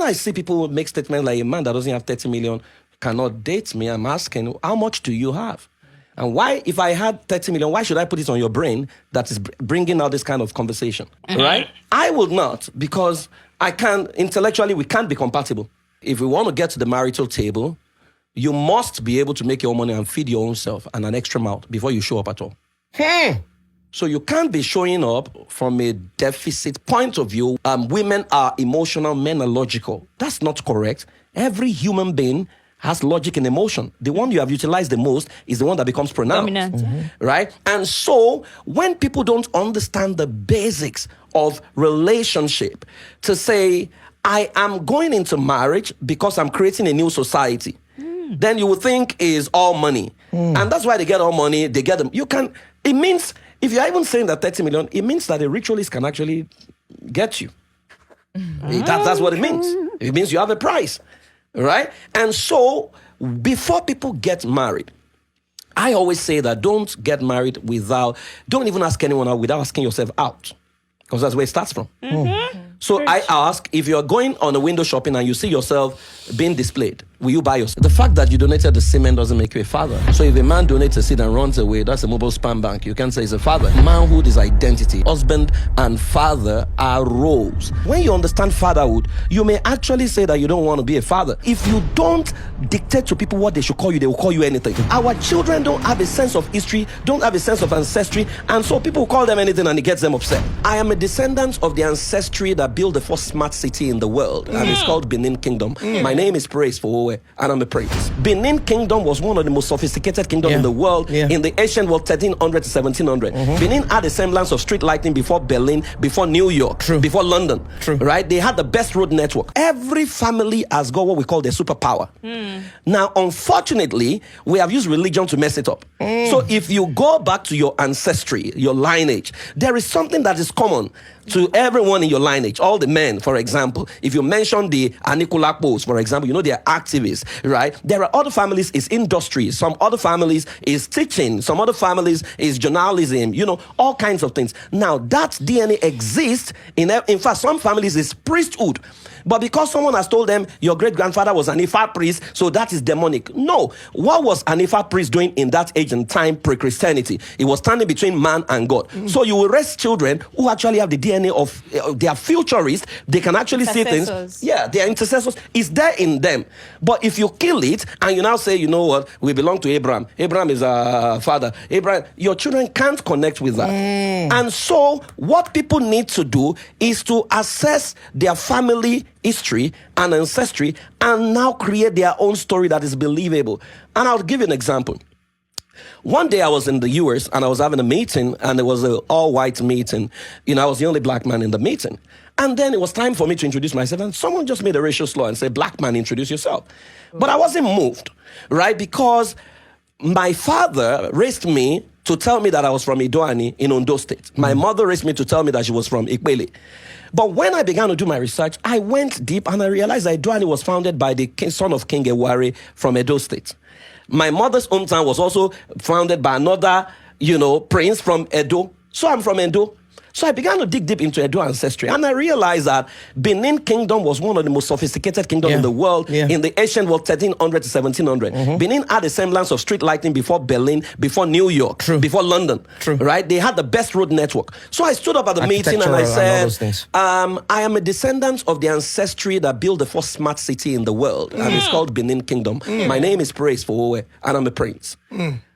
I see people make statements like a man that doesn't have 30 million cannot date me, I'm asking, how much do you have? And why, if I had 30 million, why should I put it on your brain that is bringing out this kind of conversation, right? I would not, because I can't, intellectually, we can't be compatible. If we want to get to the marital table, you must be able to make your own money and feed your own self and an extra mouth before you show up at all. So you can't be showing up from a deficit point of view. Women are emotional, men are logical. That's not correct. Every human being has logic and emotion. The one you have utilized the most is the one that becomes pronounced. Dominant. Right? And so when people don't understand the basics of relationship, to say, I am going into marriage because I'm creating a new society, then you would think is all money. And that's why they get all money, they get them. It means, if you're even saying that 30 million, it means that a ritualist can actually get you. That's what it means. It means you have a price. Right? And so, before people get married, I always say that don't get married don't even ask anyone out without asking yourself out. Because that's where it starts from. So I ask, if you're going on a window shopping and you see yourself being displayed, will you buy yourself? The fact that you donated the semen doesn't make you a father. So if a man donates a seed and runs away, that's a mobile spam bank. You can't say he's a father. Manhood is identity. Husband and father are roles. When you understand fatherhood, you may actually say that you don't want to be a father. If you don't dictate to people what they should call you, they will call you anything. Our children don't have a sense of history, don't have a sense of ancestry, and so people call them anything and it gets them upset. I am a descendant of the ancestry that built the first smart city in the world, and it's called Benin Kingdom. My name is Praise for Owe, and I'm a prince. Benin Kingdom was one of the most sophisticated kingdoms in the world in the ancient world, 1300 to 1700. Benin had a semblance of street lighting before Berlin, before New York, before London. Right? They had the best road network. Every family has got what we call their superpower. Now, unfortunately, we have used religion to mess it up. So if you go back to your ancestry, your lineage, there is something that is common to everyone in your lineage. All the men, for example, if you mention the Anikulakpos, for example, you know they are activists, right? There are other families is industry, some other families is teaching, some other families is journalism, you know, all kinds of things. Now that DNA exists in fact, some families is priesthood. But because someone has told them your great-grandfather was an Ifa priest, so that is demonic. No. What was an Ifa priest doing in that age and time pre-Christianity? It was standing between man and God. So you will raise children who actually have the DNA of they are futurists. They can actually see things. Yeah, they are intercessors. It's there in them. But if you kill it and you now say, you know what, we belong to Abraham. Abraham is our father. Abraham, your children can't connect with that. And so what people need to do is to assess their family history and ancestry and now create their own story that is believable. And I'll give you an example. One day I was in the US and I was having a meeting, and it was an all-white meeting. You know, I was the only black man in the meeting. And then it was time for me to introduce myself, and someone just made a racial slur and said, "Black man, introduce yourself." But I wasn't moved, right? Because my father raised me to tell me that I was from Idoani in Ondo State. My mother raised me to tell me that she was from Ikpele. But when I began to do my research, I went deep and I realized that Idoani was founded by the son of King Ewari from Edo State. My mother's hometown was also founded by another, prince from Edo. So I'm from Edo. So I began to dig deep into Edo ancestry, and I realized that Benin Kingdom was one of the most sophisticated kingdoms in the world in the ancient world, 1300 to 1700. Benin had a semblance of street lighting before Berlin, before New York, before London. Right? They had the best road network. So I stood up at the meeting and I said, I am a descendant of the ancestry that built the first smart city in the world, and it's called Benin Kingdom. My name is Praise for Owe, and I'm a prince.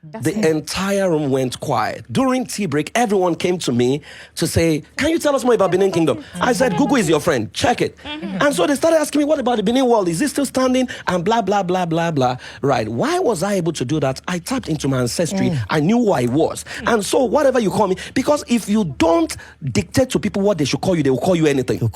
The entire room went quiet. During tea break, everyone came to me to say, "Can you tell us more about Benin Kingdom?" I said, "Google is your friend. Check it." And so they started asking me, "What about the Benin wall? Is it still standing?" And blah, blah, blah, blah, blah. Right. Why was I able to do that? I tapped into my ancestry. I knew who I was. And so whatever you call me, because if you don't dictate to people what they should call you, they will call you anything.